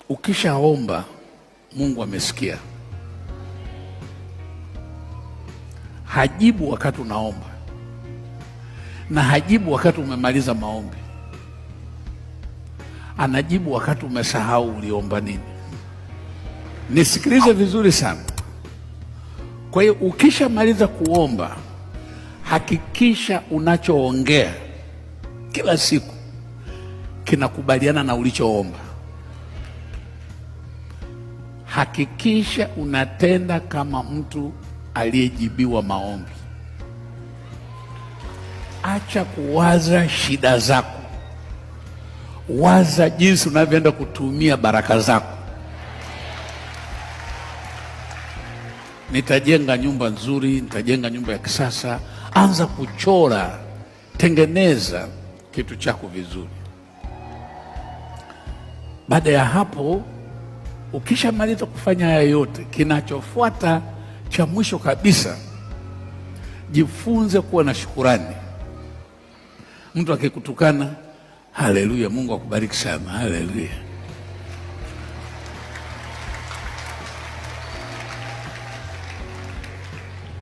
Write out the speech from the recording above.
Ukishaomba Mungu amesikia. Hajibu wakati unaomba na hajibu wakati umemaliza maombi. Anajibu wakati umesahau uliomba nini. Nisikilize vizuri sana. Kwa hiyo ukishamaliza kuomba, hakikisha unachoongea kila siku kinakubaliana na ulichoomba. Hakikisha unatenda kama mtu aliyejibiwa maombi. Acha kuwaza shida zako, waza jinsi unavyoenda kutumia baraka zako. Nitajenga nyumba nzuri, nitajenga nyumba ya kisasa. Anza kuchora, tengeneza kitu chako vizuri. Baada ya hapo, ukishamaliza kufanya haya yote, kinachofuata cha mwisho kabisa, jifunze kuwa na shukurani. Mtu akikutukana, haleluya, Mungu akubariki sana, haleluya.